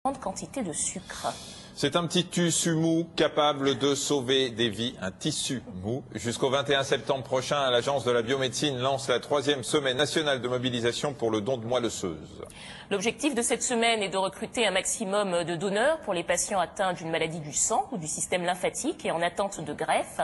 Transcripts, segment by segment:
grande quantité de sucre. C'est un petit tissu mou capable de sauver des vies, un tissu mou. Jusqu'au 21 septembre prochain, l'Agence de la biomédecine lance la 3e semaine nationale de mobilisation pour le don de moelle osseuse. L'objectif de cette semaine est de recruter un maximum de donneurs pour les patients atteints d'une maladie du sang ou du système lymphatique et en attente de greffe.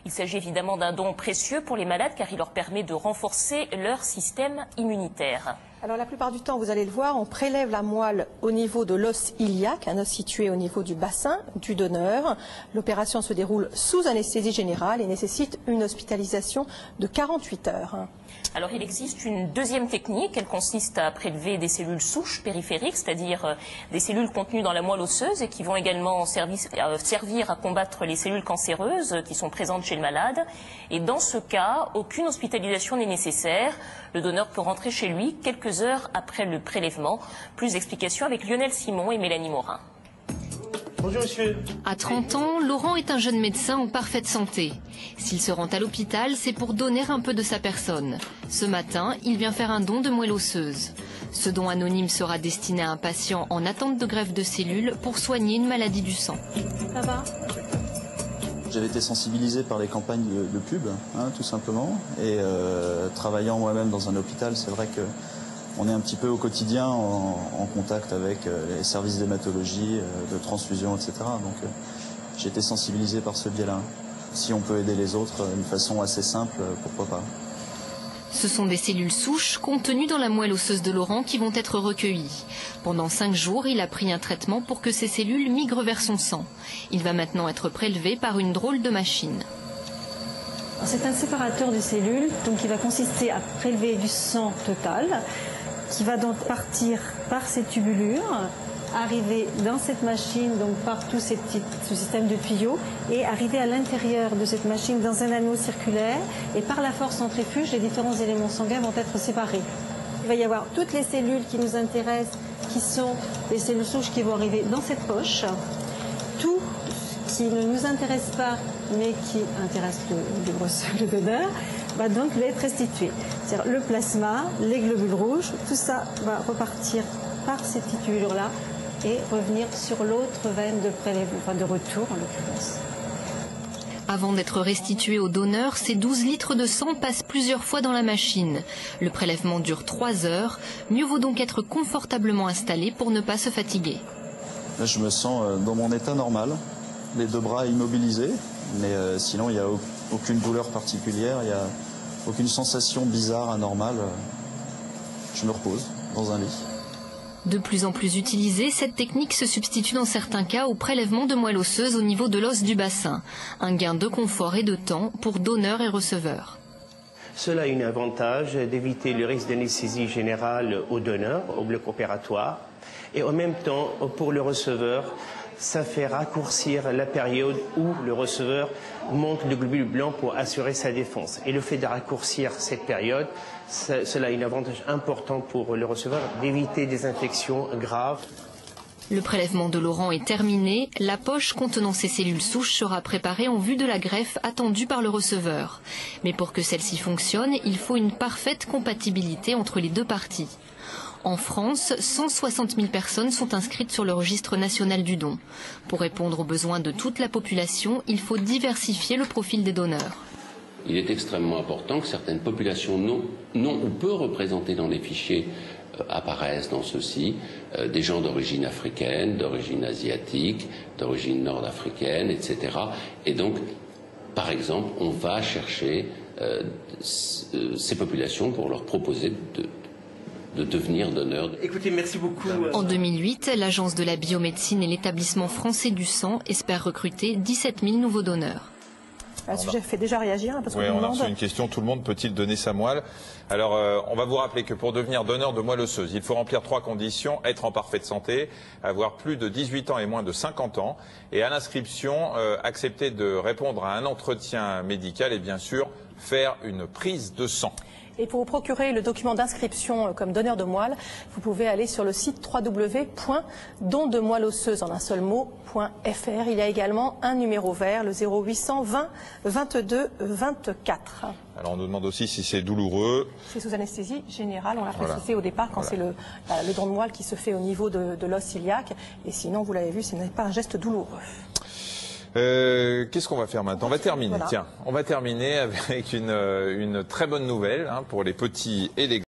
Il s'agit évidemment d'un don précieux pour les malades car il leur permet de renforcer leur système immunitaire. Alors la plupart du temps, vous allez le voir, on prélève la moelle au niveau de l'os iliaque, un os situé au niveau du bassin du donneur. L'opération se déroule sous anesthésie générale et nécessite une hospitalisation de 48 heures. Alors il existe une deuxième technique, elle consiste à prélever des cellules souches périphériques, c'est-à-dire des cellules contenues dans la moelle osseuse et qui vont également servir à combattre les cellules cancéreuses qui sont présentes chez le malade. Et dans ce cas, aucune hospitalisation n'est nécessaire. Le donneur peut rentrer chez lui quelques heures après le prélèvement. Plus d'explications avec Lionel Simon et Mélanie Morin. Bonjour monsieur. À 30 ans, Laurent est un jeune médecin en parfaite santé. S'il se rend à l'hôpital, c'est pour donner un peu de sa personne. Ce matin, il vient faire un don de moelle osseuse. Ce don anonyme sera destiné à un patient en attente de greffe de cellules pour soigner une maladie du sang. Ça va ? J'avais été sensibilisé par les campagnes de pub, tout simplement. Et travaillant moi-même dans un hôpital, c'est vrai que on est un petit peu au quotidien en contact avec les services d'hématologie, de transfusion, etc. Donc j'ai été sensibilisé par ce biais-là. Si on peut aider les autres d'une façon assez simple, pourquoi pas. Ce sont des cellules souches contenues dans la moelle osseuse de Laurent qui vont être recueillies. Pendant 5 jours, il a pris un traitement pour que ces cellules migrent vers son sang. Il va maintenant être prélevé par une drôle de machine. C'est un séparateur de cellules, donc il va consister à prélever du sang total, qui va donc partir par ces tubulures, arriver dans cette machine, donc par tout ce système de tuyaux, et arriver à l'intérieur de cette machine dans un anneau circulaire, et par la force centrifuge, les différents éléments sanguins vont être séparés. Il va y avoir toutes les cellules qui nous intéressent, qui sont les cellules souches qui vont arriver dans cette poche. Tout qui ne nous intéresse pas, mais qui intéresse le donneur, va donc lui être restitué. C'est-à-dire le plasma, les globules rouges, tout ça va repartir par ces petites tubulures-là et revenir sur l'autre veine de prélèvement, enfin de retour en l'occurrence. Avant d'être restitué au donneur, ces 12 litres de sang passent plusieurs fois dans la machine. Le prélèvement dure 3 heures. Mieux vaut donc être confortablement installé pour ne pas se fatiguer. Là, je me sens dans mon état normal, les 2 bras immobilisés, mais sinon il n'y a aucune douleur particulière, il n'y a aucune sensation bizarre, anormale. Je me repose dans un lit. De plus en plus utilisée, cette technique se substitue dans certains cas au prélèvement de moelle osseuse au niveau de l'os du bassin. Un gain de confort et de temps pour donneurs et receveurs. Cela a un avantage d'éviter le risque d'anesthésie générale au donneur, au bloc opératoire. Et en même temps, pour le receveur, ça fait raccourcir la période où le receveur manque de globules blancs pour assurer sa défense. Et le fait de raccourcir cette période, cela a un avantage important pour le receveur d'éviter des infections graves. Le prélèvement de Laurent est terminé. La poche contenant ces cellules souches sera préparée en vue de la greffe attendue par le receveur. Mais pour que celle-ci fonctionne, il faut une parfaite compatibilité entre les 2 parties. En France, 160 000 personnes sont inscrites sur le registre national du don. Pour répondre aux besoins de toute la population, il faut diversifier le profil des donneurs. Il est extrêmement important que certaines populations non ou peu représentées dans les fichiers apparaissent dans ceux-ci, des gens d'origine africaine, d'origine asiatique, d'origine nord-africaine, etc. Et donc, par exemple, on va chercher ces populations pour leur proposer de devenir donneurs. Écoutez, merci beaucoup. En 2008, l'Agence de la biomédecine et l'Établissement français du sang espèrent recruter 17 000 nouveaux donneurs. Un sujet fait déjà réagir parce qu'on on a reçu une question, tout le monde peut-il donner sa moelle? Alors on va vous rappeler que pour devenir donneur de moelle osseuse, il faut remplir 3 conditions: être en parfaite santé, avoir plus de 18 ans et moins de 50 ans, et à l'inscription, accepter de répondre à un entretien médical et bien sûr faire une prise de sang. Et pour vous procurer le document d'inscription comme donneur de moelle, vous pouvez aller sur le site www.dondemoelleosseuse en un seul mot.fr. Il y a également un numéro vert, le 0800 20 22 24. Alors on nous demande aussi si c'est douloureux. C'est sous anesthésie générale, on l'a précisé au départ quand c'est le don de moelle qui se fait au niveau de l'os iliaque. Et sinon, vous l'avez vu, ce n'est pas un geste douloureux. Qu'est-ce qu'on va faire maintenant? On va terminer. Voilà. Tiens, on va terminer avec une très bonne nouvelle pour les petits et les grands.